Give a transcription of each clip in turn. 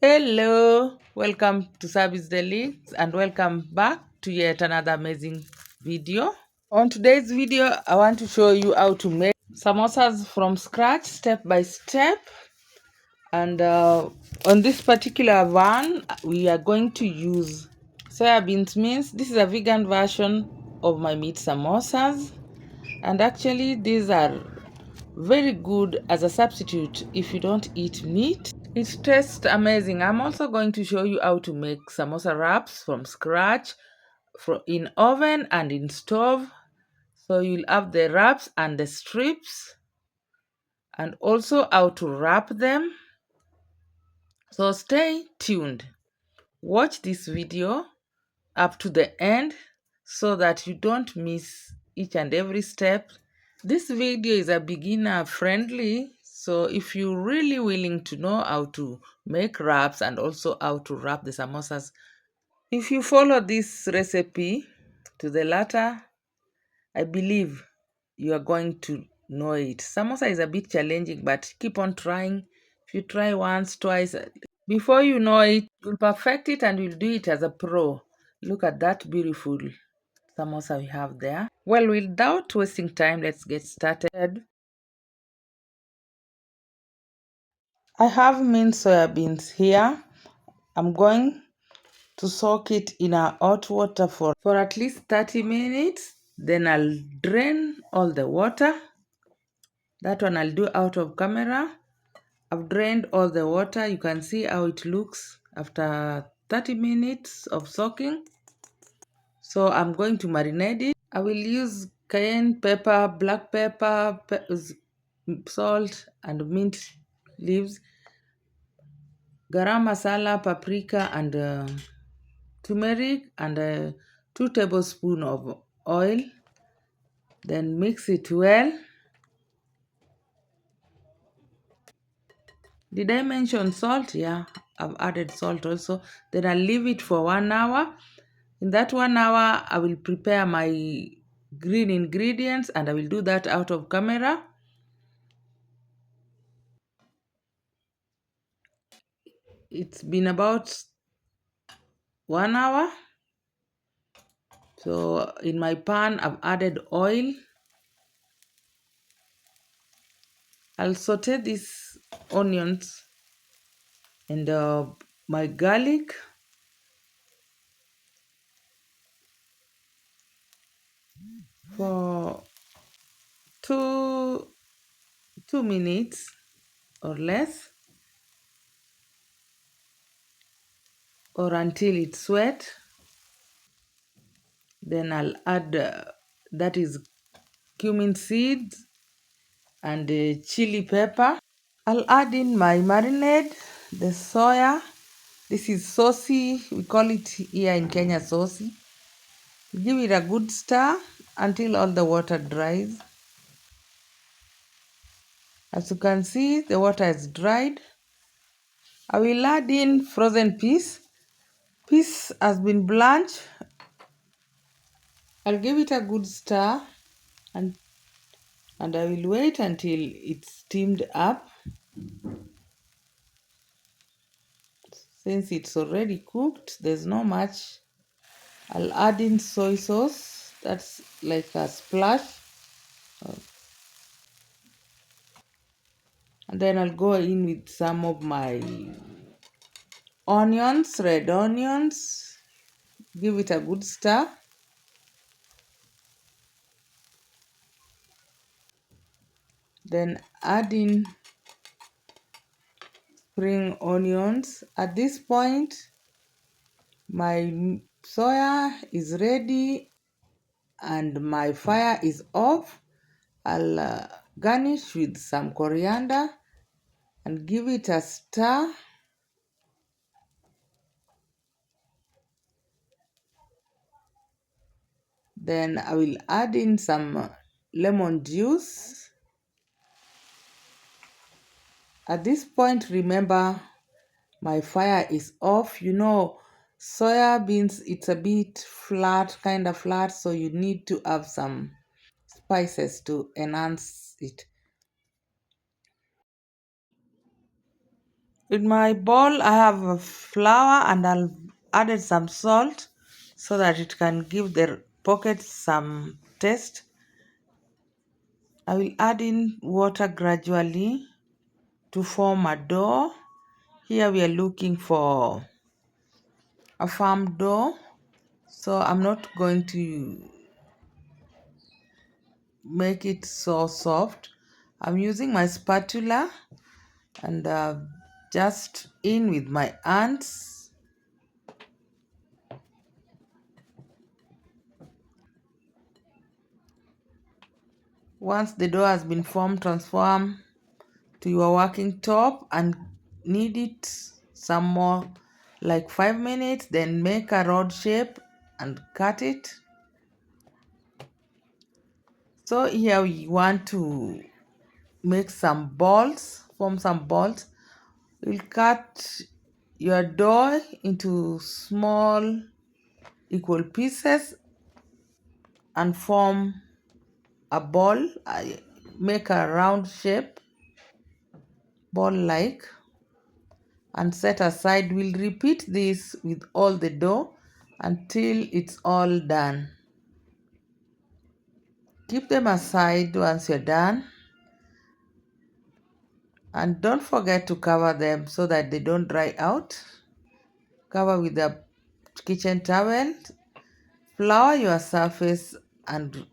Hello, welcome to Service Daily and welcome back to yet another amazing video. On today's video, I want to show you how to make samosas from scratch step by step. And on this particular one, we are going to use soya beans mince. This is a vegan version of my meat samosas. And actually, these are very good as a substitute if you don't eat meat. It tastes amazing. I'm also going to show you how to make samosa wraps from scratch in oven and in stove. So you'll have the wraps and the strips and also how to wrap them. So stay tuned. Watch this video up to the end so that you don't miss each and every step. This video is a beginner friendly, so if you're really willing to know how to make wraps and also how to wrap the samosas, if you follow this recipe to the latter, I believe you are going to know it. Samosa is a bit challenging, but keep on trying. If you try once, twice, before you know it, you'll perfect it and you'll do it as a pro. Look at that beautiful samosa we have there. Well, without wasting time, let's get started. I have minced soya beans here. I'm going to soak it in a hot water for at least 30 minutes. Then I'll drain all the water. That one I'll do out of camera. I've drained all the water. You can see how it looks after 30 minutes of soaking. So I'm going to marinate it. I will use cayenne pepper, black pepper, salt, and mint leaves, garam masala, paprika, and turmeric, and 2 tablespoons of oil. Then mix it well. Did I mention salt? Yeah, I've added salt also. Then I'll leave it for 1 hour. In that 1 hour, I will prepare my green ingredients and I will do that out of camera. It's been about 1 hour. So in my pan, I've added oil. I'll saute these onions and my garlic. For two 2 minutes or less, or until it's wet. Then I'll add that is cumin seeds and chili pepper. I'll add in my marinade, the soya. This is Sossi. We call it here in Kenya Sossi. Give it a good stir until all the water dries. As you can see, the water is dried. I will add in frozen peas. Peas has been blanched. I'll give it a good stir and, and I will wait until it's steamed up. Since it's already cooked, there's not much. I'll add in soy sauce. That's like a splash. And then I'll go in with some of my onions, red onions. Give it a good stir. Then add in spring onions. At this point, my soya is ready and my fire is off. I'll garnish with some coriander and give it a stir. Then I will add in some lemon juice. At this point, remember my fire is off. Soya beans, it's a bit flat, kind of flat, so you need to have some spices to enhance it. In my bowl, I have a flour and I'll added some salt so that it can give the pockets some taste. I will add in water gradually to form a dough. Here we are looking for a firm dough, so I'm not going to make it so soft. I'm using my spatula and just in with my hands. Once the dough has been formed, transform to your working top and knead it some more like 5 minutes, then make a rod shape and cut it. So here we want to make some balls, form some balls. We'll cut your dough into small equal pieces and form a ball. Make a round shape, ball like, and set aside. We'll repeat this with all the dough until it's all done. Keep them aside once you're done, and don't forget to cover them so that they don't dry out. Cover with a kitchen towel. Flour your surface and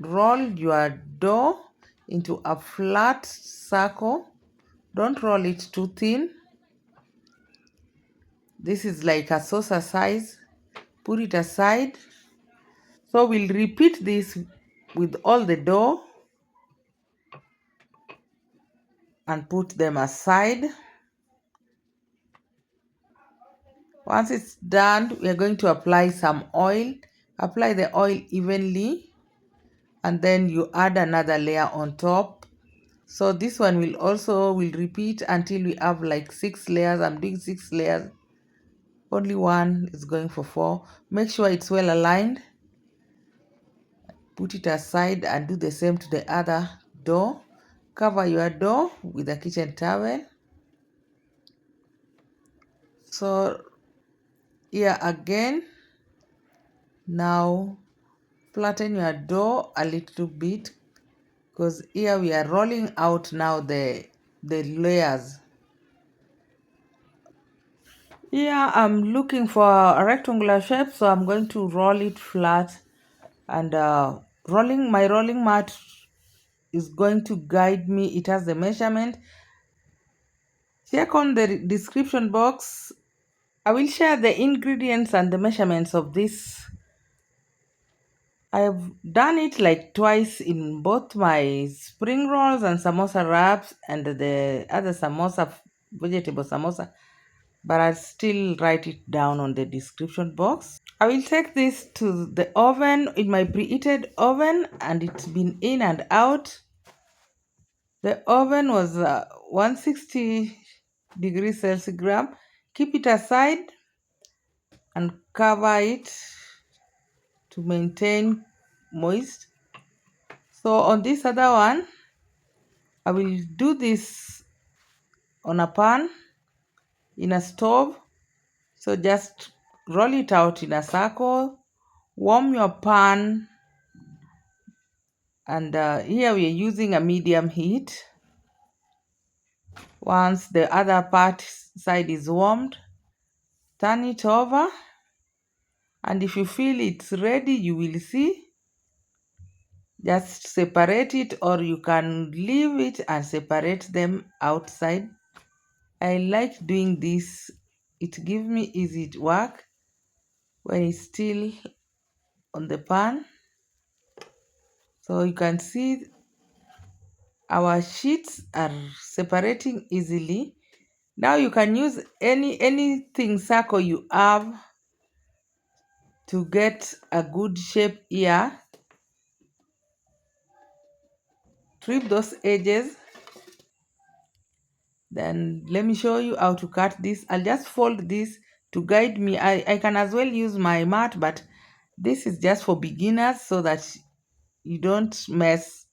roll your dough into a flat circle. Don't roll it too thin. This is like a saucer size. Put it aside. So we'll repeat this with all the dough and put them aside. Once it's done, we are going to apply some oil. Apply the oil evenly and then you add another layer on top. So this one will repeat until we have like 6 layers. I'm doing 6 layers. Only one is going for 4. Make sure it's well aligned. Put it aside and do the same to the other dough. Cover your dough with a kitchen towel. So here again, now flatten your dough a little bit because here we are rolling out now the layers. Here I'm looking for a rectangular shape, so I'm going to roll it flat, and my rolling mat is going to guide me. It has the measurement. Check on the description box. I will share the ingredients and the measurements of this. I've done it like twice in both my spring rolls and samosa wraps and the other samosa, vegetable samosa, but I'll still write it down on the description box. I will take this to the oven in my preheated oven, and it's been in and out. The oven was 160 degrees centigrade. Keep it aside and cover it to maintain moist. So on this other one, I will do this on a pan in a stove. So just roll it out in a circle, warm your pan, and here we are using a medium heat. Once the other side is warmed, turn it over, and if you feel it's ready, you will see. Just separate it, or you can leave it and separate them outside. I like doing this. It gives me easy work when it's still on the pan. So you can see our sheets are separating easily. Now you can use anything circle you have to get a good shape here. Trim those edges. Then let me show you how to cut this. I'll just fold this to guide me. I can as well use my mat, but this is just for beginners so that you don't mess.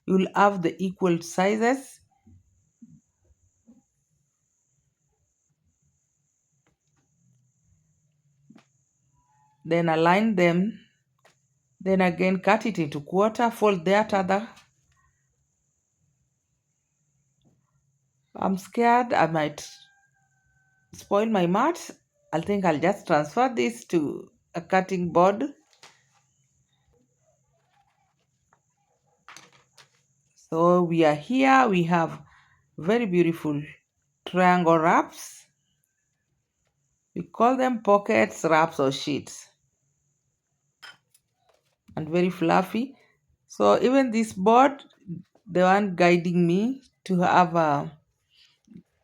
You'll have the equal sizes. then align them, then again cut it into quarter, fold that other. I'm scared I might spoil my mat. I think I'll just transfer this to a cutting board. So we are here, we have very beautiful triangle wraps. We call them pockets, wraps, or sheets, and very fluffy. So even this board, the one guiding me to have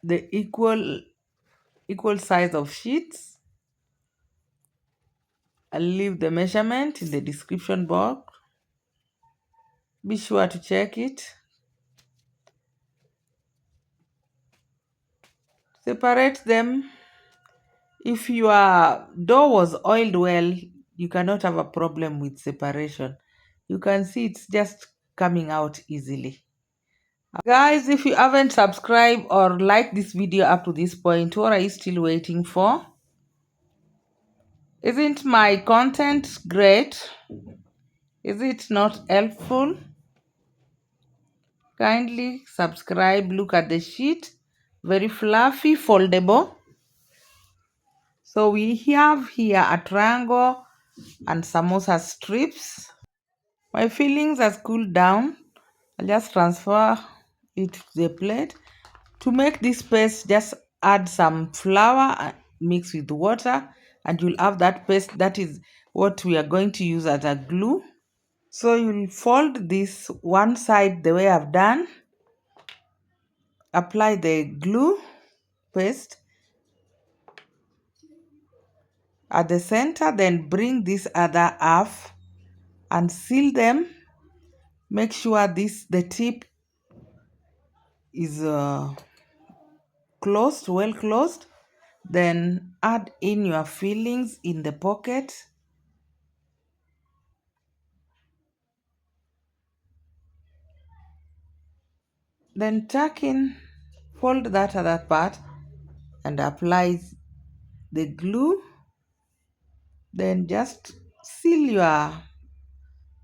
the equal size of sheets. I'll leave the measurement in the description box. Be sure to check it. Separate them. If your dough was oiled well, you cannot have a problem with separation. You can see it's just coming out easily. Guys, if you haven't subscribed or liked this video up to this point, what are you still waiting for? Isn't my content great? Is it not helpful? Kindly subscribe. Look at the sheet. Very fluffy, foldable. So we have here a triangle and samosa strips. My fillings has cooled down. I'll just transfer it to the plate. To make this paste, just add some flour and mix with water, and you'll have that paste. That is what we are going to use as a glue. So you'll fold this one side the way I've done. Apply the glue paste at the center, then bring this other half and seal them. Make sure the tip is closed, well closed. Then add in your fillings in the pocket. Then tuck in, fold that other part and apply the glue. Then just seal your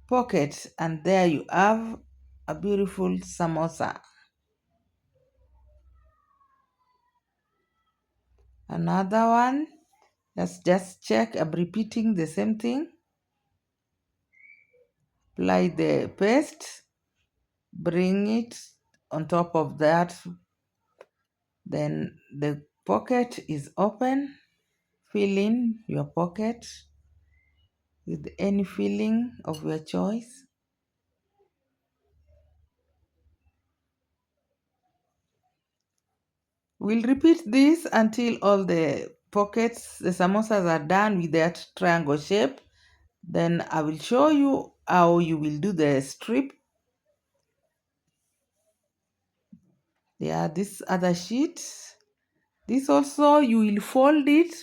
pocket, and there you have a beautiful samosa. Another one, let's just check. I'm repeating the same thing. Apply the paste, bring it on top of that. Then the pocket is open. Fill in your pocket with any filling of your choice. We'll repeat this until all the pockets, the samosas, are done with that triangle shape. Then I will show you how you will do the strip. Yeah, this other sheet. This also, you will fold it.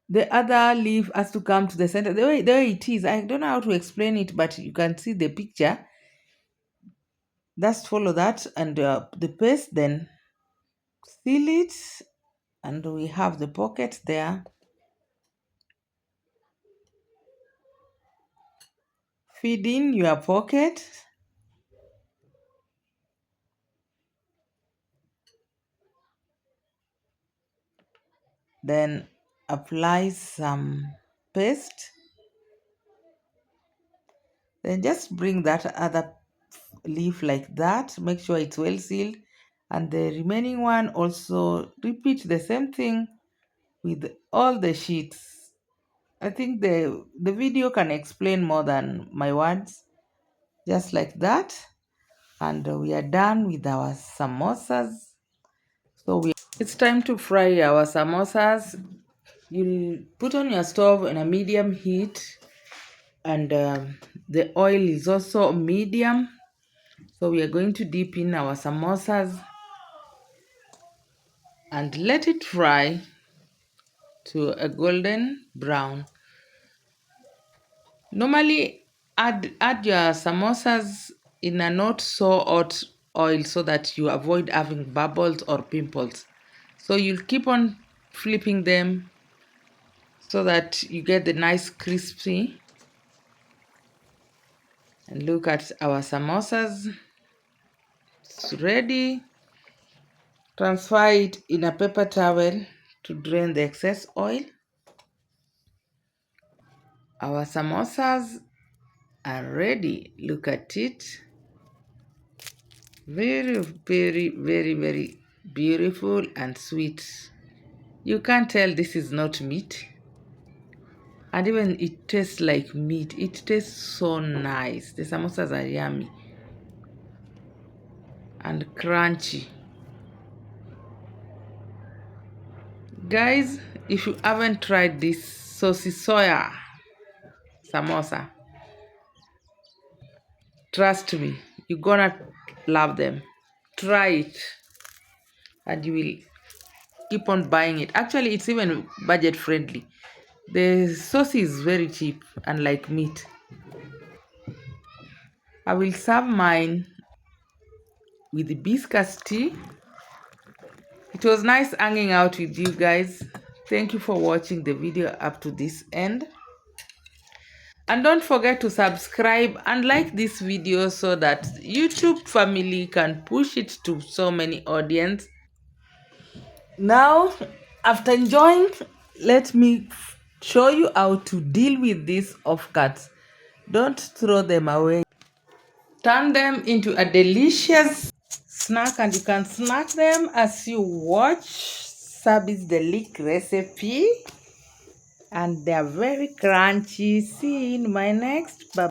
The other leaf has to come to the center. The way it is, I don't know how to explain it, but you can see the picture. Just follow that and the paste, then seal it, and we have the pocket there. Feed in your pocket. Then apply some paste. Then just bring that other leaf like that. Make sure it's well sealed. And the remaining one also repeat the same thing with all the sheets. I think the video can explain more than my words. Just like that. And we are done with our samosas. So it's time to fry our samosas. You'll put on your stove on a medium heat, and the oil is also medium. So we are going to dip in our samosas and let it fry to a golden brown. Normally add your samosas in a not so hot oil so that you avoid having bubbles or pimples. So you'll keep on flipping them so that you get the nice crispy. And look at our samosas. It's ready. Transfer it in a paper towel to drain the excess oil. Our samosas are ready. Look at it. Very, very, very, very beautiful and sweet. You can't tell this is not meat. And even it tastes like meat. It tastes so nice. The samosas are yummy and crunchy. Guys, if you haven't tried this Soya samosa, trust me, you're gonna love them. Try it and you will keep on buying it. Actually, it's even budget friendly. The sauce is very cheap, unlike meat. I will serve mine with the hibiscus tea. It was nice hanging out with you guys. Thank you for watching the video up to this end. And don't forget to subscribe and like this video so that YouTube family can push it to so many audience. Now, after enjoying, let me show you how to deal with these offcuts. Don't throw them away. Turn them into a delicious snack, and you can snack them as you watch Sabi's Delic recipe. And they are very crunchy. See you in my next. Bye.